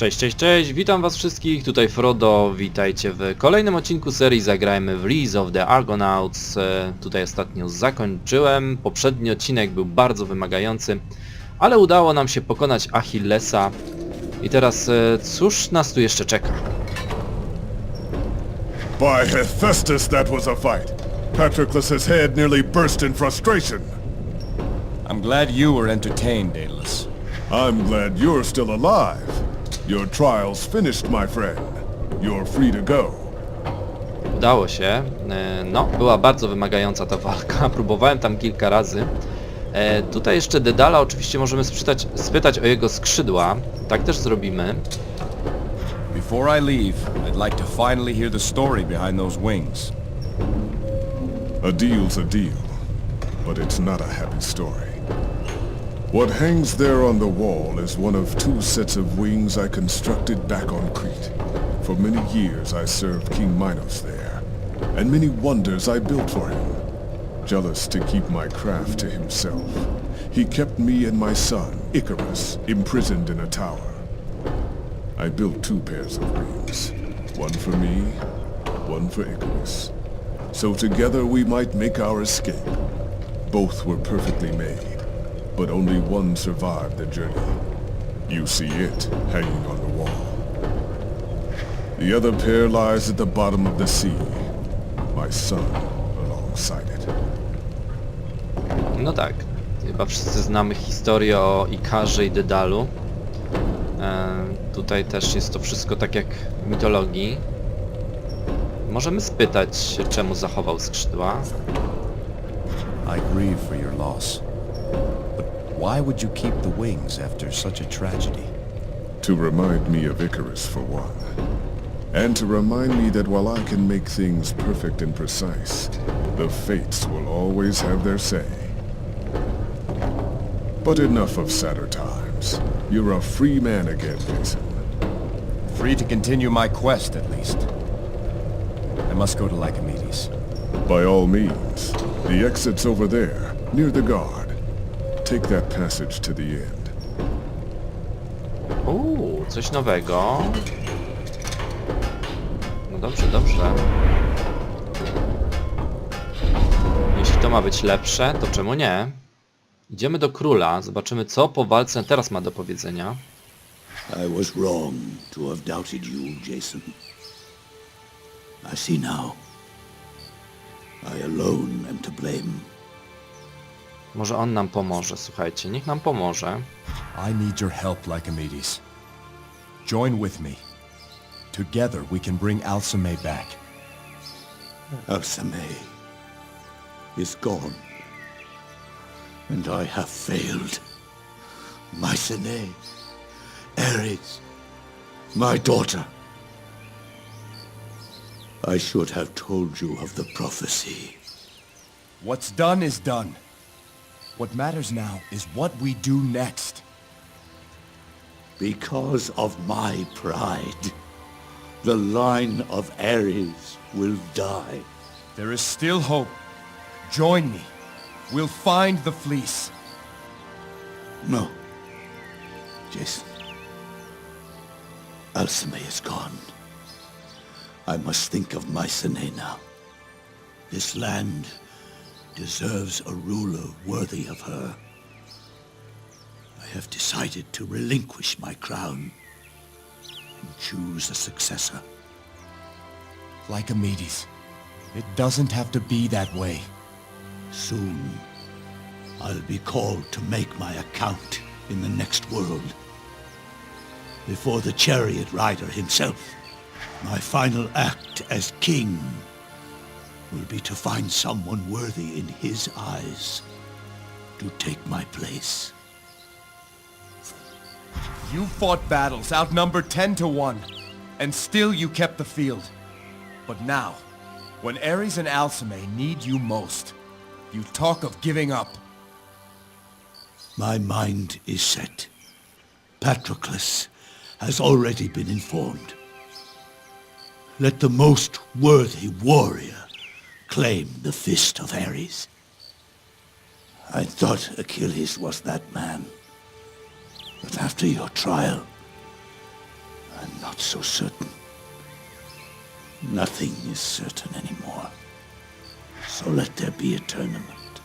Cześć, cześć, cześć, witam was wszystkich, tutaj Frodo, witajcie w kolejnym odcinku serii Zagrajmy w Rise of the Argonauts. Tutaj ostatnio zakończyłem, poprzedni odcinek był bardzo wymagający, ale udało nam się pokonać Achillesa i teraz cóż nas tu jeszcze czeka? By Hephaestus, that was a fight. Patroclus's head nearly burst in frustration. I'm glad you were entertained, Daedalus. I'm glad you're still alive. Your trial's finished, my friend. You're free to go. Udało się, no była bardzo wymagająca ta walka, próbowałem tam kilka razy. Tutaj jeszcze Dedala oczywiście możemy spytać o jego skrzydła, tak też zrobimy. Before I leave, I'd like to finally hear the story behind those wings. A deal's a deal, but it's not a happy story. What hangs there on the wall is one of two sets of wings I constructed back on Crete. For many years I served King Minos there, and many wonders I built for him. Jealous to keep my craft to himself, he kept me and my son, Icarus, imprisoned in a tower. I built two pairs of wings, one for me, one for Icarus. So together we might make our escape. Both were perfectly made, but only one survived the journey. You see it hanging on the wall. The other pair lies at the bottom of the sea, my son alongside it. No tak, chyba wszyscy znamy historię o Ikarze i Dedalu. Tutaj też jest to wszystko tak jak w mitologii. Możemy spytać, czemu zachował skrzydła. I grieve for your loss. But why would you keep the wings after such a tragedy? To remind me of Icarus, for one. And to remind me that while I can make things perfect and precise, the fates will always have their say. But enough of sadder times. You're a free man again, Jason. Free to continue my quest, at least. I must go to Lycomedes. By all means. The exit's over there, near the guard. Take that passage to the end. Coś nowego. No dobrze, dobrze. Jeśli to ma być lepsze, to czemu nie? Idziemy do króla, zobaczymy co po walce teraz ma do powiedzenia. I was wrong to have doubted you, Jason. I see now. I alone am to blame. Może on nam pomoże, słuchajcie, niech nam pomoże. I need your help, Lycomedes. Join with me. Together we can bring Alcime back. Alcime is gone. And I have failed. Mycenae, Ares, my daughter. I should have told you of the prophecy. What's done is done. What matters now is what we do next. Because of my pride, the line of Ares will die. There is still hope. Join me. We'll find the fleece. No. Jason. Alcime is gone. I must think of Mycenae now. This land deserves a ruler worthy of her. I have decided to relinquish my crown and choose a successor. Lycomedes, it doesn't have to be that way. Soon, I'll be called to make my account in the next world. Before the chariot rider himself, my final act as king will be to find someone worthy in his eyes to take my place. You fought battles outnumbered 10 to 1, and still you kept the field. But now, when Ares and Alcime need you most, you talk of giving up. My mind is set. Patroclus has already been informed. Let the most worthy warrior claim the fist of Ares. I thought Achilles was that man. But after your trial, I'm not so certain. Nothing is certain anymore. So let there be a tournament.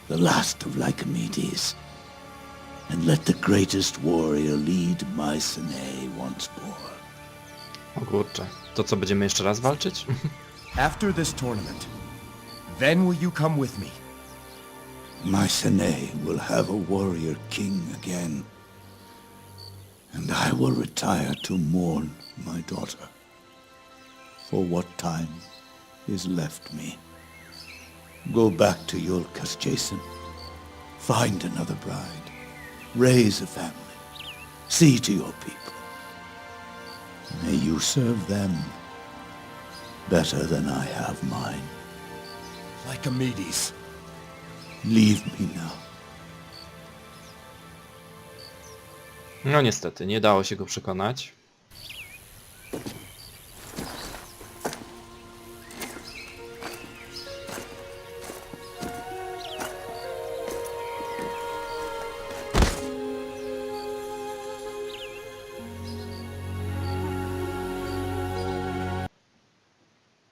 The last of Lycomedes. And let the greatest warrior lead Mycenae once more. O kurczę. To co, będziemy jeszcze raz walczyć? After this tournament, then will you come with me? Mycenae will have a warrior king again. And I will retire to mourn my daughter. For what time is left me. Go back to Jolkos, Jason. Find another bride. Raise a family. See to your people. May you serve them better than I have mine. Lycomedes. Leave me now. No niestety, nie dało się go przekonać.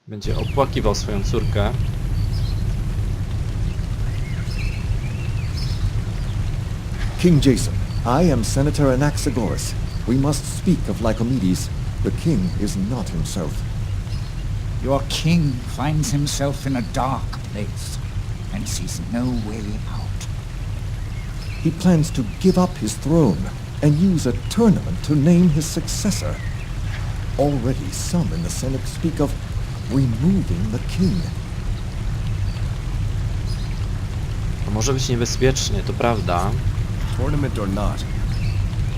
Będzie opłakiwał swoją córkę. King Jason, I am Senator Anaxagoras. We must speak of Lycomedes. The king is not himself. Your king finds himself in a dark place and sees no way out. He plans to give up his throne and use a tournament to name his successor. Already some in the Senate speak of removing the king. To może być niebezpiecznie, to prawda. Tournament or not,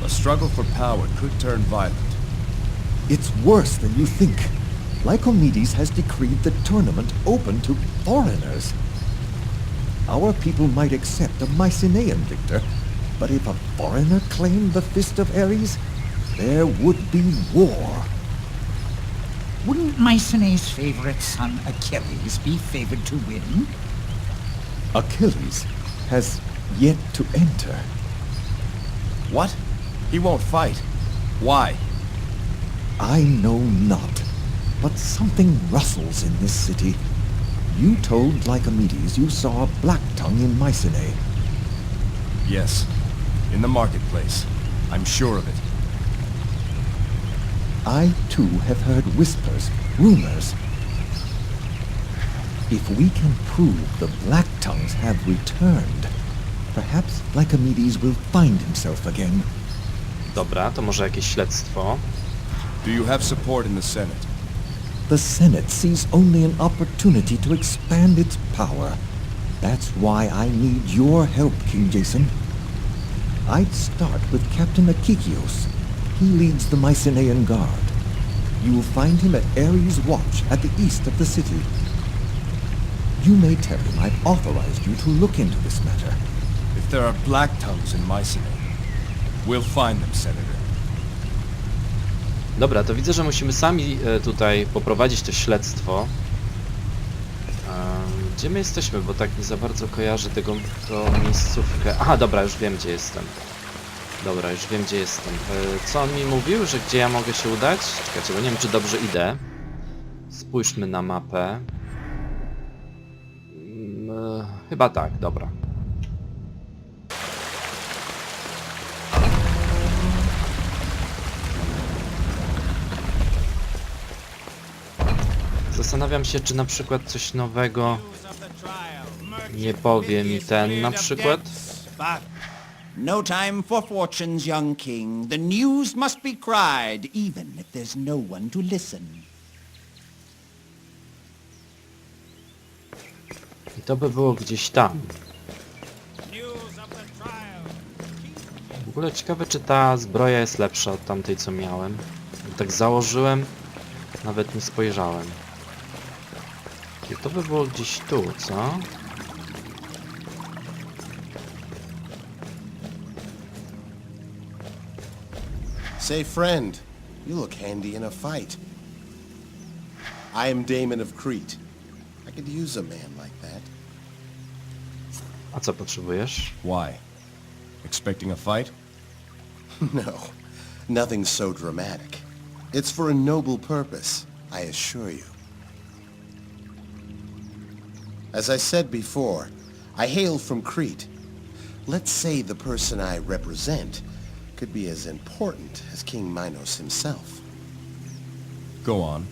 a struggle for power could turn violent. It's worse than you think. Lycomedes has decreed the tournament open to foreigners. Our people might accept a Mycenaean victor, but if a foreigner claimed the fist of Ares, there would be war. Wouldn't Mycenae's favorite son Achilles be favored to win? Achilles has yet to enter. What? He won't fight. Why? I know not, but something rustles in this city. You told Lycomedes you saw a black tongue in Mycenae. Yes. In the marketplace. I'm sure of it. I too have heard whispers, rumors. If we can prove the black tongues have returned, perhaps Lycomedes will find himself again. Dobra, to może jakieś śledztwo. Do you have support in the Senate? The Senate sees only an opportunity to expand its power. That's why I need your help, King Jason. I'd start with Captain Akikios. He leads the Mycenaean Guard. You will find him at Ares' watch at the east of the city. You may tell him I've authorized you to look into this matter. If there are black tongues in Mycenae, we'll find them, Senator. Dobra, to widzę, że musimy sami tutaj poprowadzić to śledztwo. Gdzie my jesteśmy? Bo tak nie za bardzo kojarzę tą miejscówkę. Aha, dobra, już wiem, gdzie jestem. Dobra, już wiem, gdzie jestem. Co on mi mówił? Że gdzie ja mogę się udać? Czekajcie, bo nie wiem, czy dobrze idę. Spójrzmy na mapę. Chyba tak, dobra. Zastanawiam się, czy na przykład coś nowego nie powie mi ten na przykład. No time for fortunes, young king. The news must be cried, even if there's no one to listen. I to by było gdzieś tam. W ogóle ciekawe, czy ta zbroja jest lepsza od tamtej, co miałem. Tak założyłem, nawet nie spojrzałem. I to by było gdzieś tu, co? Say, friend, you look handy in a fight. I am Damon of Crete. I could use a man like that. A co potrzebujesz? Why? Expecting a fight? No. Nothing so dramatic. It's for a noble purpose, I assure you. As I said before, I hail from Crete. Let's say the person I represent could be as important as King Minos himself. Go on.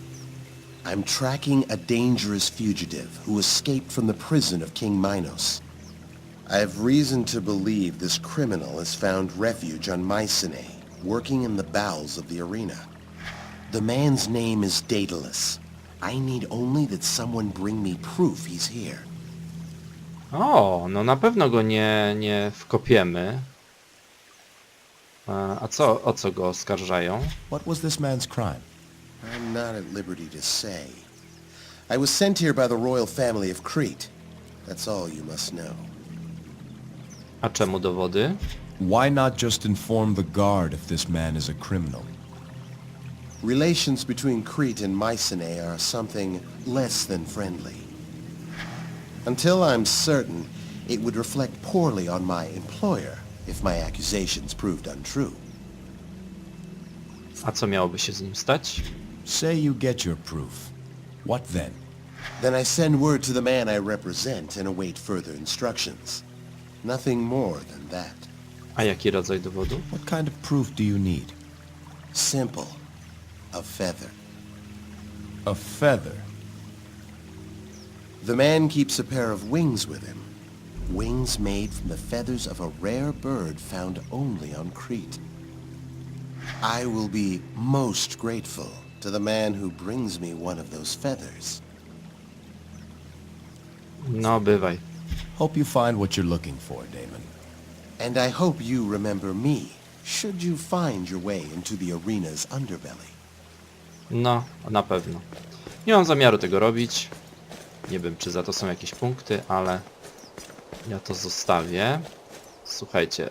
I'm tracking a dangerous fugitive who escaped from the prison of King Minos. I have reason to believe this criminal has found refuge on Mycenae, working in the bowels of the arena. The man's name is Daedalus. I need only that someone bring me proof he's here. O, no na pewno go nie wkopiemy. A o co go oskarżają? What was this man's crime? I'm not at liberty to say. I was sent here by the royal family of Crete. That's all you must know. A czemu dowody? Why not just inform the guard if this man is a criminal? Relations between Crete and Mycenae are something less than friendly. Until I'm certain, it would reflect poorly on my employer if my accusations proved untrue. A co miałoby się z nim stać? Say you get your proof. What then? Then I send word to the man I represent and await further instructions. Nothing more than that. A jaki rodzaj dowodu? What kind of proof do you need? Simple. A feather. A feather? The man keeps a pair of wings with him. Wings made from the feathers of a rare bird found only on Crete. I will be most grateful to the man who brings me one of those feathers. No, bywaj. Hope you find what you're looking for, Damon. And I hope you remember me, should you find your way into the arena's underbelly. No, na pewno. Nie mam zamiaru tego robić. Nie wiem, czy za to są jakieś punkty, ale ja to zostawię. Słuchajcie,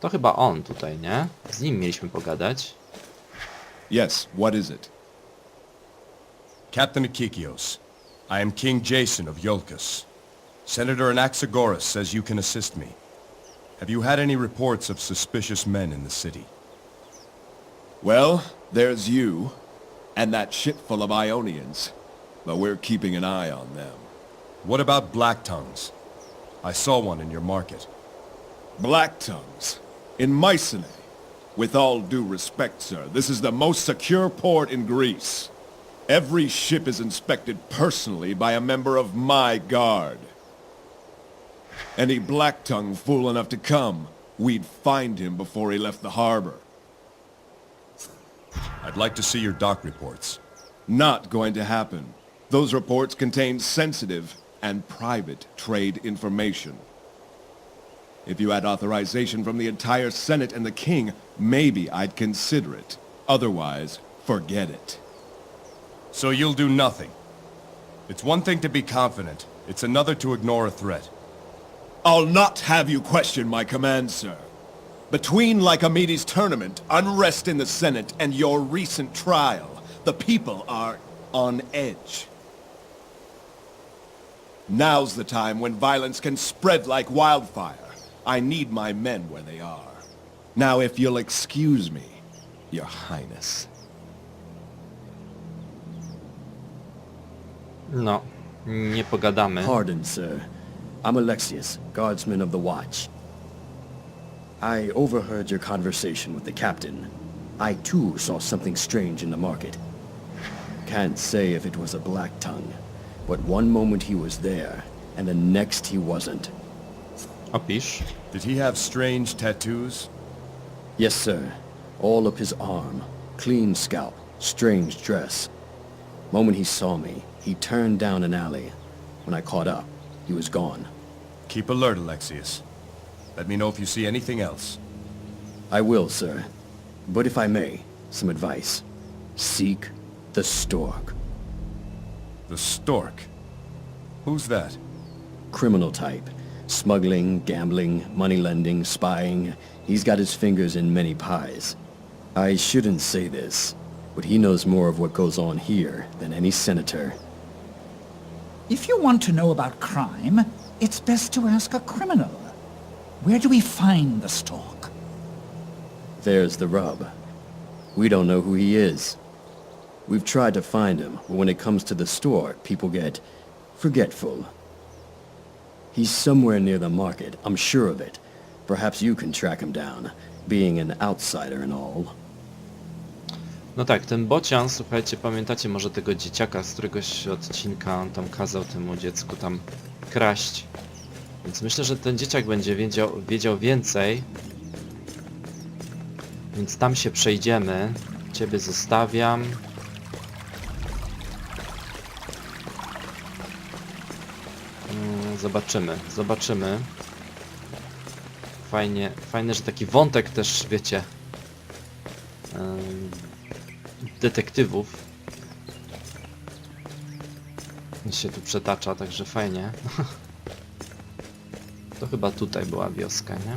to chyba on tutaj, nie? Z nim mieliśmy pogadać. Yes, what is it? Captain Akikios, I am King Jason of Jolkos. Senator Anaxagoras says you can assist me. Have you had any reports of suspicious men in the city? Well, there's you, and that ship full of Ionians, but we're keeping an eye on them. What about Black Tongues? I saw one in your market. Black Tongues? In Mycenae? With all due respect, sir, this is the most secure port in Greece. Every ship is inspected personally by a member of my guard. Any Black Tongue fool enough to come, we'd find him before he left the harbor. I'd like to see your dock reports. Not going to happen. Those reports contain sensitive and private trade information. If you had authorization from the entire Senate and the King, maybe I'd consider it. Otherwise, forget it. So you'll do nothing. It's one thing to be confident. It's another to ignore a threat. I'll not have you question my command, sir. Between Lycomedes' tournament, unrest in the Senate, and your recent trial, the people are on edge. Now's the time when violence can spread like wildfire. I need my men where they are. Now, if you'll excuse me, Your Highness. No, nie pogadamy. Pardon, sir. I'm Alexius, guardsman of the watch. I overheard your conversation with the captain. I too saw something strange in the market. Can't say if it was a black tongue, but one moment he was there, and the next he wasn't. Opisz. Did he have strange tattoos? Yes, sir. All up his arm. Clean scalp. Strange dress. Moment he saw me, he turned down an alley. When I caught up, he was gone. Keep alert, Alexius. Let me know if you see anything else. I will, sir. But if I may, some advice. Seek the stork. The stork? Who's that? Criminal type. Smuggling, gambling, money lending, spying. He's got his fingers in many pies. I shouldn't say this, but he knows more of what goes on here than any senator. If you want to know about crime, it's best to ask a criminal. Where do we find the stork? There's the rub. We don't know who he is. We've tried to find him, but when it comes to the store, people get forgetful. He's somewhere near the market, I'm sure of it. Perhaps you can track him down, being an outsider and all. No tak, ten bocian, słuchajcie, pamiętacie może tego dzieciaka z któregoś odcinka, on tam kazał temu dziecku tam kraść. Więc myślę, że ten dzieciak będzie wiedział więcej. Więc tam się przejdziemy. Ciebie zostawiam. Zobaczymy. Fajne, że taki wątek też, wiecie, detektywów się tu przetacza, także fajnie. To chyba tutaj była wioska, nie?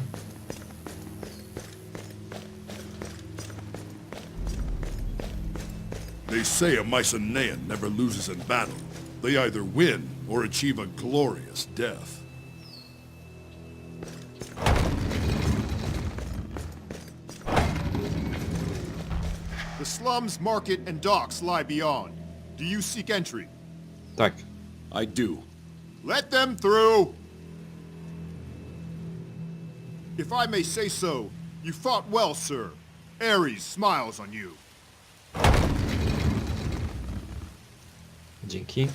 They say a Mycenaean never loses in battle. They either win or achieve a glorious death. The slums, market, and docks lie beyond. Do you seek entry? Tak. I do. Let them through! If I may say so, you fought well, sir. Ares smiles on you. Dzięki.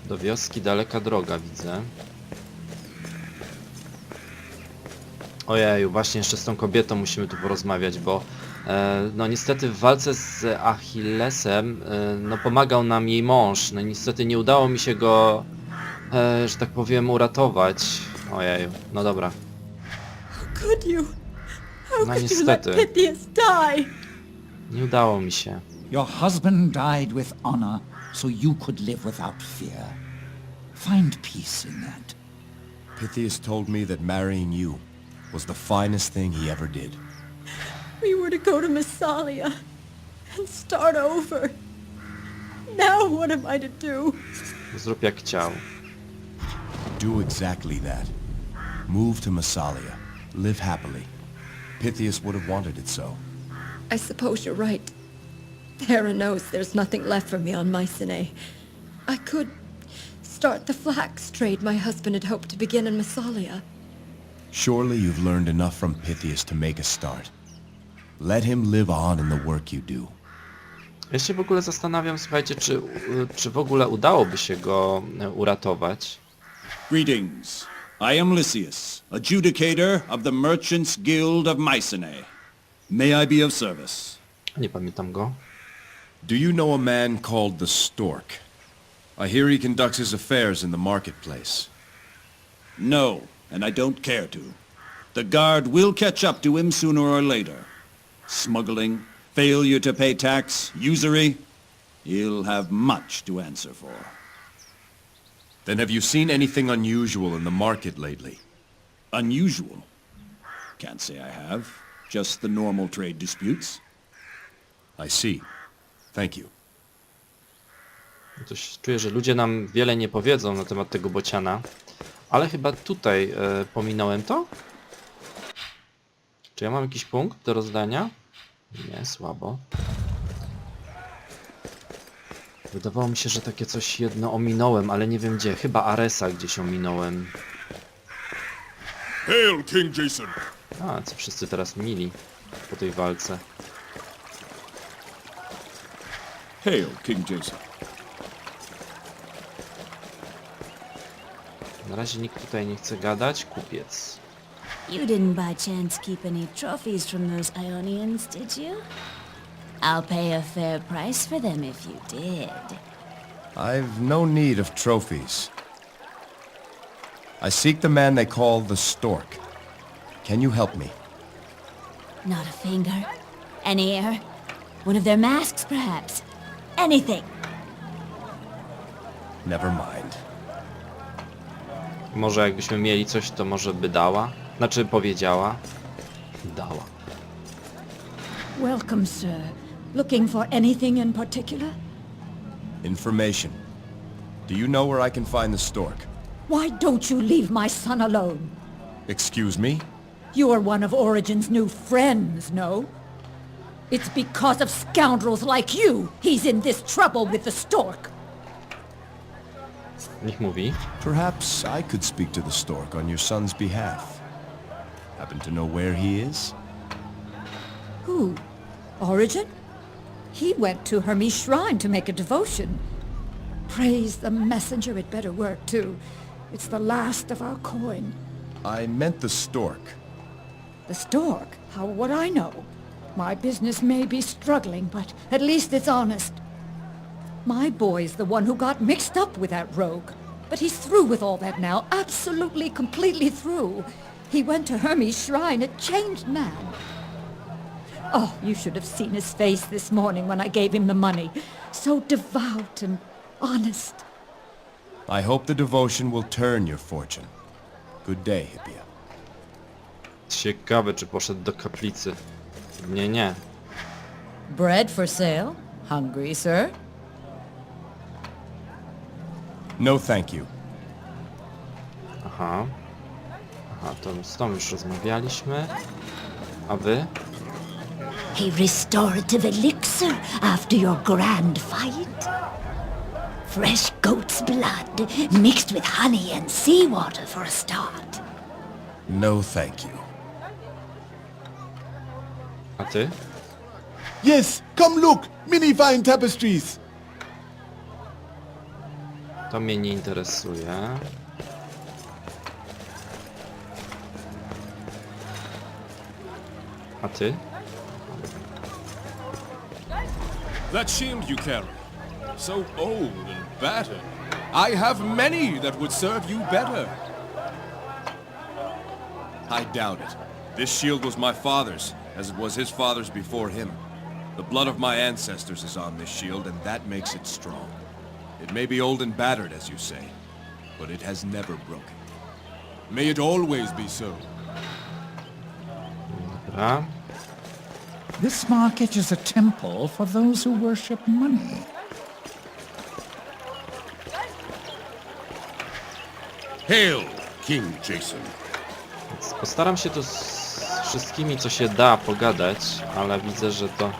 Do wioski daleka droga, widzę. Ojeju, właśnie jeszcze z tą kobietą musimy tu porozmawiać, bo no niestety w walce z Achillesem no pomagał nam jej mąż. No niestety nie udało mi się go, że tak powiem, uratować. Ojeju, no dobra. No niestety. Nie udało mi się. Your husband died with honor, so you could live without fear. Find peace in that. Pythias told me that marrying you was the finest thing he ever did. We were to go to Massalia and start over. Now what am I to do? Zrób jak chciał. Do exactly that. Move to Massalia. Live happily. Pythias would have wanted it so. I suppose you're right. Hera knows there's nothing left for me on Mycenae. I could start the flax trade my husband had hoped to begin in Massalia. Surely you've learned enough from Pythias to make a start. Let him live on in the work you do. Ja się w ogóle zastanawiam, słuchajcie, czy w ogóle udałoby się go uratować. Greetings. I am Lysias, adjudicator of the Merchants Guild of Mycenae. May I be of service? Nie pamiętam go. Do you know a man called the Stork? I hear he conducts his affairs in the marketplace. No, and I don't care to. The guard will catch up to him sooner or later. Smuggling, failure to pay tax, usury. He'll have much to answer for. Then have you seen anything unusual in the market lately? Unusual? Can't say I have. Just the normal trade disputes. I see. Thank you. Coś czuję, że ludzie nam wiele nie powiedzą na temat tego bociana. Ale chyba tutaj pominąłem to? Czy ja mam jakiś punkt do rozdania? Nie, słabo. Wydawało mi się, że takie coś jedno ominąłem, ale nie wiem gdzie. Chyba Aresa gdzieś ominąłem. Hail, King Jason! A, co wszyscy teraz mili po tej walce. Hail, King Jason. Na razie nikt tutaj nie chce gadać. Kupiec. You didn't by chance keep any trophies from those Ionians, did you? I'll pay a fair price for them if you did. I've no need of trophies. I seek the man they call the Stork. Can you help me? Not a finger, an ear, one of their masks perhaps. Anything. Never mind. Może jakbyśmy mieli coś, to może by dała? Znaczy powiedziała. Dała. Welcome, sir. Looking for anything in particular? Information. Do you know where I can find the Stork? Why don't you leave my son alone? Excuse me? You're one of Origen's new friends, no? It's because of scoundrels like you he's in this trouble with the stork. Niech mówi. Perhaps I could speak to the stork on your son's behalf. Happen to know where he is? Who? Origen? He went to Hermes' shrine to make a devotion. Praise the messenger, it better work too. It's the last of our coin. I meant the stork. The stork? How would I know? My business may be struggling, but at least it's honest. My boy's the one who got mixed up with that rogue. But he's through with all that now, absolutely, completely through. He went to Hermes' shrine, a changed man. Oh, you should have seen his face this morning when I gave him the money. So devout and honest. I hope the devotion will turn your fortune. Good day, Hippia. Ciekawe, czy poszedł do kaplicy. Nie. Bread for sale? Hungry, sir? No thank you. Aha, to z tą już rozmawialiśmy. A wy? A restorative elixir after your grand fight? Fresh goat's blood mixed with honey and seawater for a start. No thank you. A ty? Yes, come look! Many fine tapestries! To mnie nie interesuje. A ty? That shield you carry, so old and battered. I have many that would serve you better. I doubt it. This shield was my father's, as it was his father's before him. The blood of my ancestors is on this shield, and that makes it strong. It may be old and battered, as you say, but it has never broken. May it always be so. Dobra. This market is a temple for those who worship money. Hail, King Jason. Więc postaram się tu z wszystkimi, co się da, pogadać, ale widzę, że to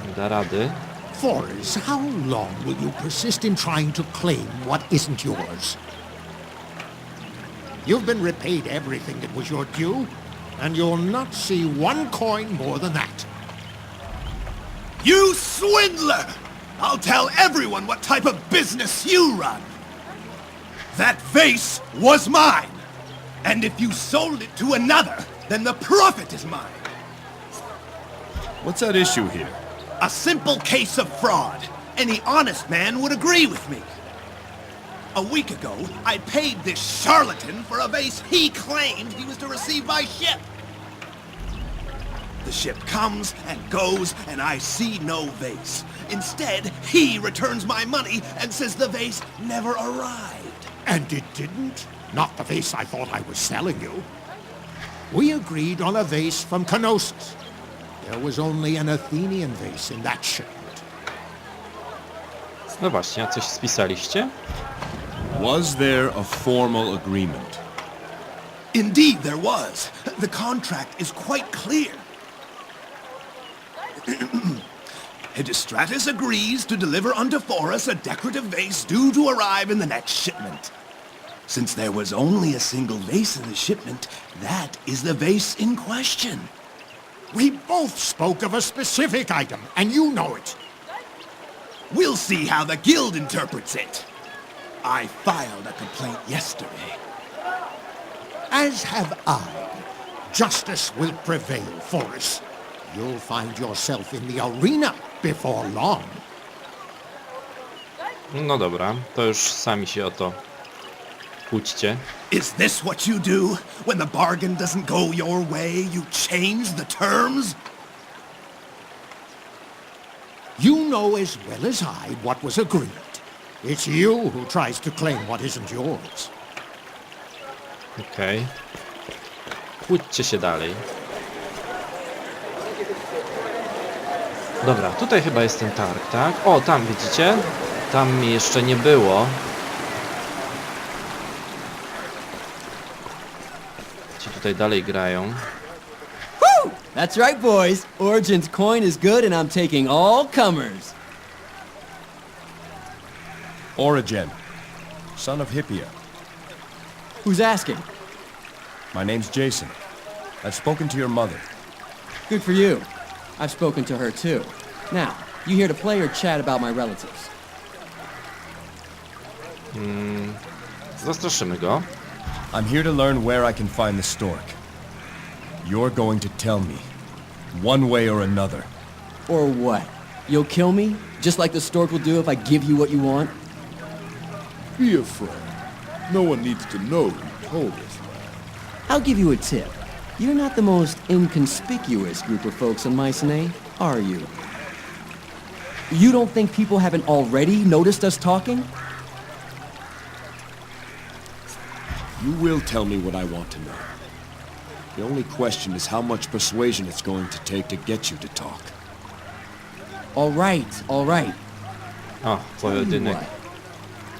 nie da rady. Forrest, how long will you persist in trying to claim what isn't yours? You've been repaid everything that was your due, and you'll not see one coin more than that. You swindler! I'll tell everyone what type of business you run! That vase was mine! And if you sold it to another, then the profit is mine! What's at issue here? A simple case of fraud. Any honest man would agree with me. A week ago, I paid this charlatan for a vase he claimed he was to receive by ship. The ship comes and goes, and I see no vase. Instead, he returns my money and says the vase never arrived. And it didn't? Not the vase I thought I was selling you. We agreed on a vase from Knossos. There was only an Athenian vase in that shipment. No właśnie, a coś spisaliście? Was there a formal agreement? Indeed there was. The contract is quite clear. Hedostratus agrees to deliver unto Forus a decorative vase due to arrive in the next shipment. Since there was only a single vase in the shipment, that is the vase in question. We both spoke of a specific item, and you know it. We'll see how the guild interprets it. I filed a complaint yesterday. As have I. Justice will prevail, Forrest. You'll find yourself in the arena before long. No dobra, to już sami się o to kłóćcie. Is this what you do? When the bargain doesn't go your way, you change the terms? You know as well as I what was agreed. It's you who tries to claim what isn't yours. Okej. Kłóćcie się dalej. Dobra, tutaj chyba jest ten targ, tak? O, tam widzicie? Tam mnie jeszcze nie było. ci tutaj dalej grają. Woo! That's right, boys. Origin's coin is good and I'm taking all comers. Origin, son of Hippia. Who's asking? My name's Jason. I've spoken to your mother. Good for you. I've spoken to her too. Now, you here to play or chat about my relatives? Zastraszymy go. I'm here to learn where I can find the stork. You're going to tell me, one way or another. Or what? You'll kill me? Just like the stork will do if I give you what you want? Be afraid. No one needs to know you told us. I'll give you a tip. You're not the most inconspicuous group of folks on Mycenae, are you? You don't think people haven't already noticed us talking? You will tell me what I want to know. The only question is how much persuasion it's going to take to get you to talk. All right, all right. O, pojedynek.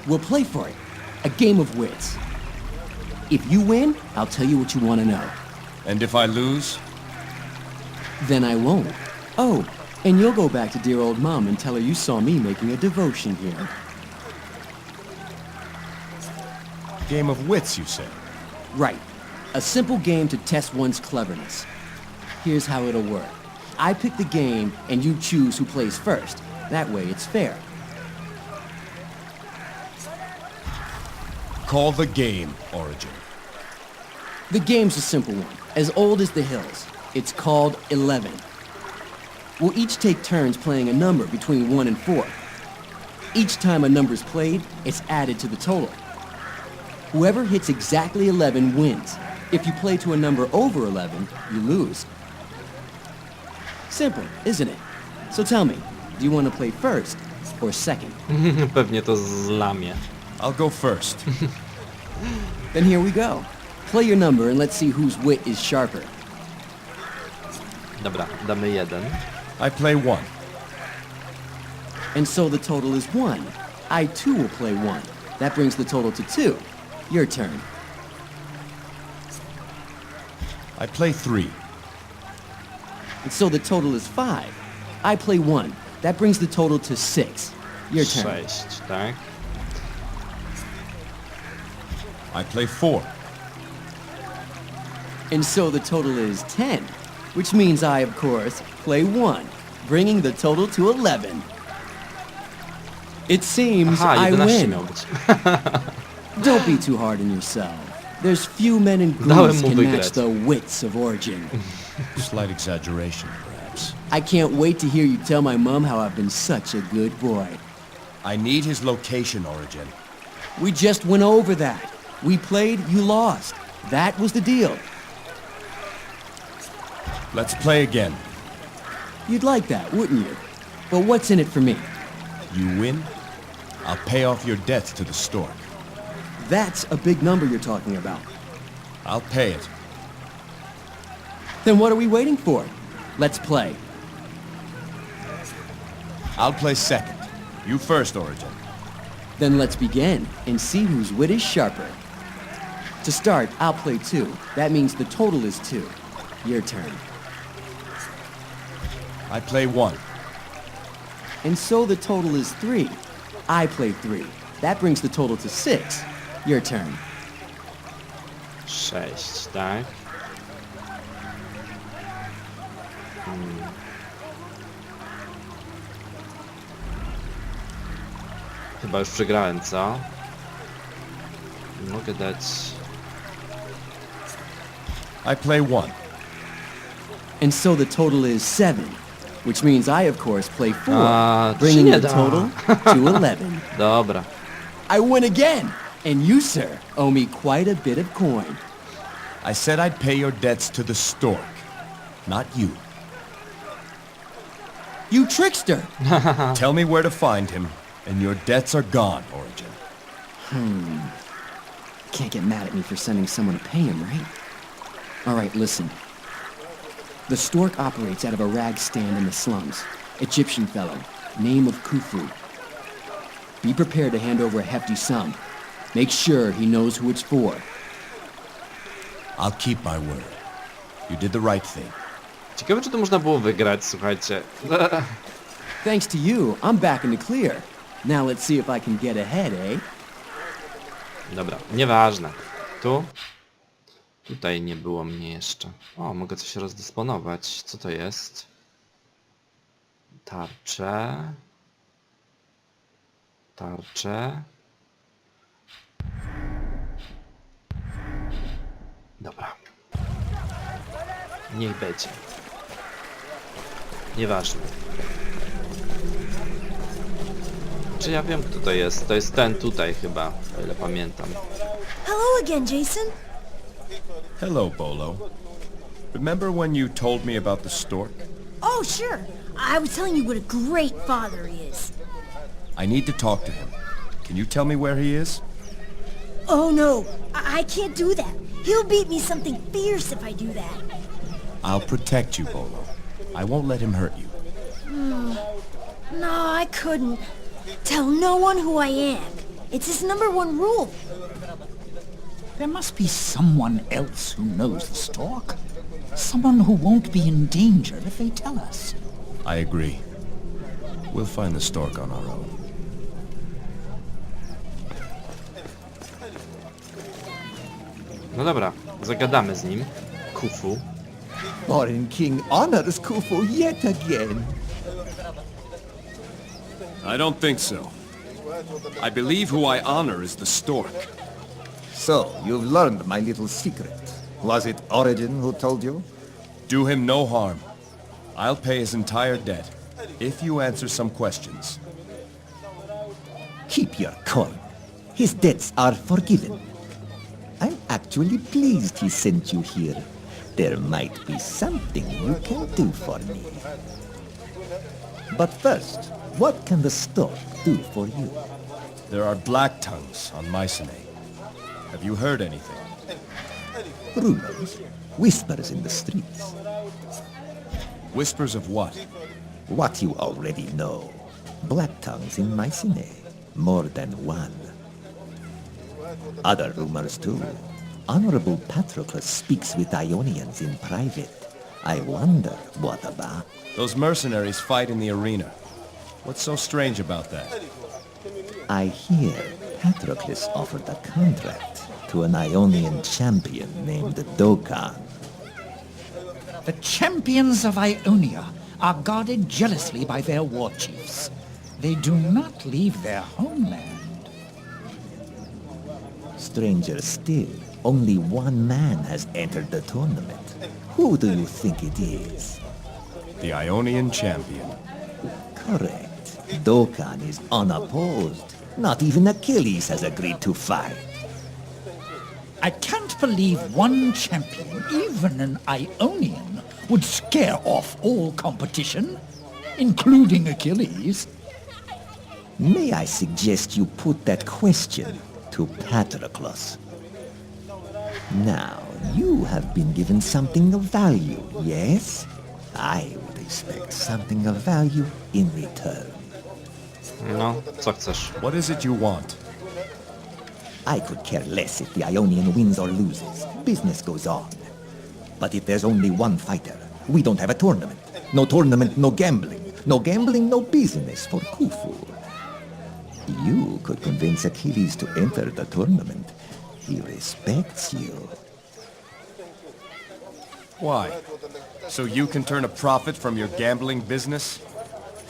We'll play for it. A game of wits. If you win, I'll tell you what you want to know. And if I lose? Then I won't. Oh, and you'll go back to dear old Mom and tell her you saw me making a devotion here. Game of wits, you say? Right. A simple game to test one's cleverness. Here's how it'll work. I pick the game, and you choose who plays first. That way, it's fair. Call the game, Origin. The game's a simple one, as old as the hills. It's called 11. We'll each take turns playing a number between 1 and 4. Each time a number's played, it's added to the total. Whoever hits exactly 11 wins. If you play to a number over 11, you lose. Simple, isn't it? So tell me, do you want to play first or second? Pewnie to zlamie. I'll go first. Then here we go. Play your number and let's see whose wit is sharper. Dobra, damy 1. I play 1. And so the total is 1. I too will play 1. That brings the total to 2. Your turn. I play 3. And so the total is 5. I play 1. That brings the total to 6. Your turn. 6, tak? I play 4. And so the total is 10. Which means I, of course, play 1, bringing the total to 11. It seems I 11 win. miał być. Don't be too hard on yourself. There's few men in Dałem Greece mu can wygrać. match the wits of Origin. Slight exaggeration, perhaps. I can't wait to hear you tell my mom how I've been such a good boy. I need his location, Origin. We just went over that. We played, you lost. That was the deal. Let's play again. You'd like that, wouldn't you? But what's in it for me? You win, I'll pay off your debts to the stork. That's a big number you're talking about. I'll pay it. Then what are we waiting for? Let's play. I'll play second. You first, Origin. Then let's begin and see whose wit is sharper. To start, I'll play 2. That means the total is 2. Your turn. I play 1. And so the total is 3. I play 3. That brings the total to 6. Your turn. 6, tak? Chyba już przegrałem, co? Nie mogę dać... I play 1. And so the total is 7. Which means I, of course, play 4. A, bringing nie the da. total to 11. Dobra. I win again! And you, sir, owe me quite a bit of coin. I said I'd pay your debts to the stork, not you. You trickster! Tell me where to find him, and your debts are gone, Origin. Can't get mad at me for sending someone to pay him, right? All right, listen. The stork operates out of a rag stand in the slums. Egyptian fellow, name of Khufu. Be prepared to hand over a hefty sum. Make sure he knows who it's for. I'll keep my word. You did the right thing. Ciekawe, czy to można było wygrać, słuchajcie. Thanks to you, I'm back in the clear. Now let's see if I can get ahead, eh? Dobra, nieważne. Tu? Tutaj nie było mnie jeszcze. O, mogę coś rozdysponować. Co to jest? Tarcze. Tarcze. Dobra. Niech będzie. Nieważne. Czy ja wiem, kto to jest? To jest ten tutaj chyba, o ile pamiętam. Hello again, Jason. Hello, Bolo. Remember when you told me about the stork? Oh, sure. I was telling you what a great father he is. I need to talk to him. Can you tell me where he is? Oh, no. I can't do that. He'll beat me something fierce if I do that. I'll protect you, Bolo. I won't let him hurt you. No, I couldn't. Tell no one who I am. It's his #1 rule. There must be someone else who knows the stork. Someone who won't be in danger if they tell us. I agree. We'll find the stork on our own. No dobra, zagadamy z nim. Khufu. Foreign king honors Khufu yet again. I don't think so. I believe who I honor is the stork. So, you've learned my little secret. Was it Origin who told you? Do him no harm. I'll pay his entire debt, if you answer some questions. Keep your coin. His debts are forgiven. I'm actually pleased he sent you here. There might be something you can do for me. But first, what can the stork do for you? There are black tongues on Mycenae. Have you heard anything? Rumors, whispers in the streets. Whispers of what? What you already know. Black tongues in Mycenae. More than one. Other rumors too. Honorable Patroclus speaks with Ionians in private. I wonder what about. Those mercenaries fight in the arena. What's so strange about that? I hear Patroclus offered a contract to an Ionian champion named Dokkan. The champions of Ionia are guarded jealously by their war chiefs. They do not leave their homeland. Stranger still, only one man has entered the tournament. Who do you think it is? The Ionian champion. Correct. Dokkan is unopposed. Not even Achilles has agreed to fight. I can't believe one champion, even an Ionian, would scare off all competition, including Achilles. May I suggest you put that question to Patroclus? Now, you have been given something of value, yes? I would expect something of value in return. No, co chcesz? What is it you want? I could care less if the Ionian wins or loses. Business goes on. But if there's only one fighter, we don't have a tournament. No tournament, no gambling. No gambling, no business for Khufu. You could convince Achilles to enter the tournament. He respects you. Why? So you can turn a profit from your gambling business?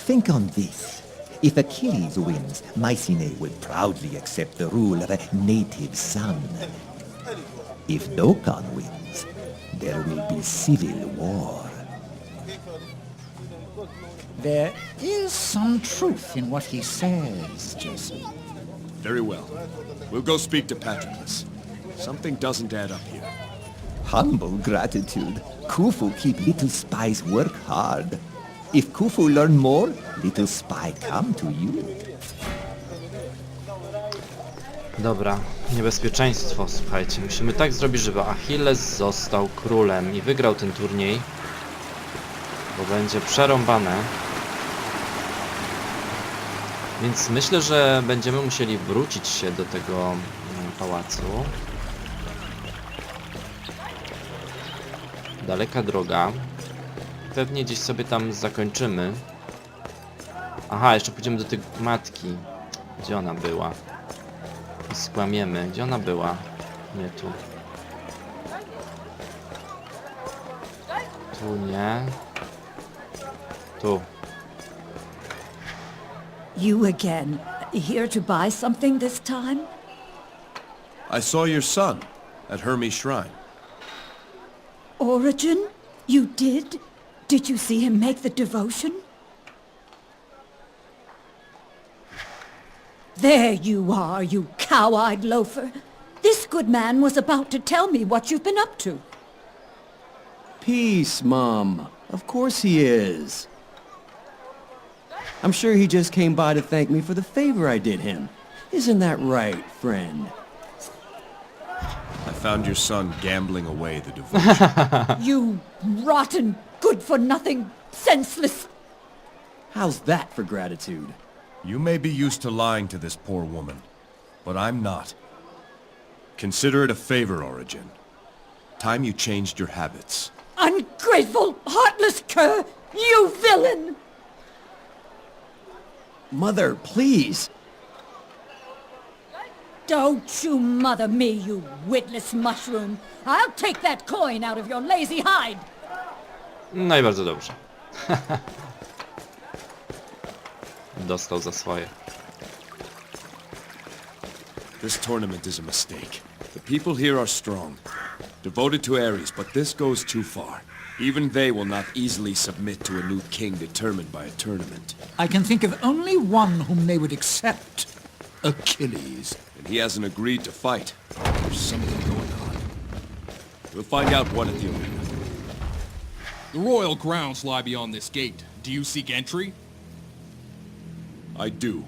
Think on this. If Achilles wins, Mycenae will proudly accept the rule of a native son. If Dokkan wins, there will be civil war. There is some truth in what he says, Jason. Very well. We'll go speak to Patroclus. Something doesn't add up here. Humble gratitude. Khufu keep little spies work hard. If Khufu learn more, little spy come to you. Dobra, niebezpieczeństwo, słuchajcie. Musimy tak zrobić, żeby Achilles został królem i wygrał ten turniej. Bo będzie przerąbane. Więc myślę, że będziemy musieli wrócić się do tego pałacu. Daleka droga. Pewnie gdzieś sobie tam zakończymy. Aha, jeszcze pójdziemy do tej matki. Gdzie ona była? I skłamiemy. Gdzie ona była? Nie tu. Tu nie. Tu. You again. Here to buy something this time? I saw your son at Hermes' shrine. Origin? You did? Did you see him make the devotion? There you are, you cow-eyed loafer. This good man was about to tell me what you've been up to. Peace, Mom. Of course he is. I'm sure he just came by to thank me for the favor I did him. Isn't that right, friend? I found your son gambling away the devotion. You rotten, good-for-nothing, senseless... How's that for gratitude? You may be used to lying to this poor woman, but I'm not. Consider it a favor, Origin. Time you changed your habits. Ungrateful, heartless cur! You villain! Mother, please! Don't you mother me, you witless mushroom! I'll take that coin out of your lazy hide! No i bardzo dobrze. Dostał za swoje. This tournament is a mistake. The people here are strong, devoted to Ares, but this goes too far. Even they will not easily submit to a new king determined by a tournament. I can think of only one whom they would accept. Achilles. And he hasn't agreed to fight. There's something going on. We'll find out one at the arena. The royal grounds lie beyond this gate. Do you seek entry? I do.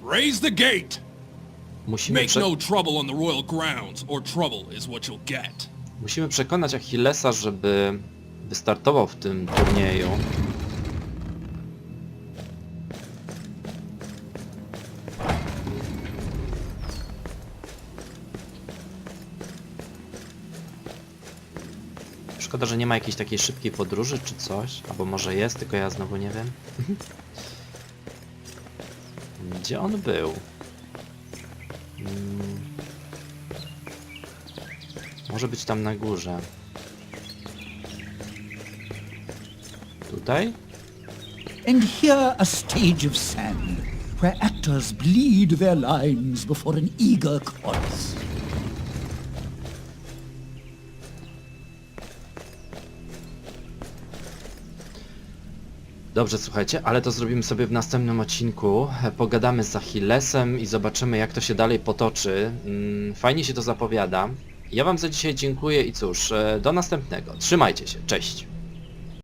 Raise the gate! Musimy, Make no trouble on the royal grounds, or trouble is what you'll get. musimy przekonać Achillesa, żeby wystartował w tym turnieju. Szkoda, że nie ma jakiejś takiej szybkiej podróży czy coś. Albo może jest, tylko ja znowu nie wiem. Gdzie on był? Może być tam na górze. Tutaj? And here a stage of sand, where actors bleed their lines before an eager chorus. Dobrze, słuchajcie, ale to zrobimy sobie w następnym odcinku. Pogadamy z Achillesem i zobaczymy, jak to się dalej potoczy. Fajnie się to zapowiada. Ja wam za dzisiaj dziękuję i cóż, do następnego. Trzymajcie się, cześć!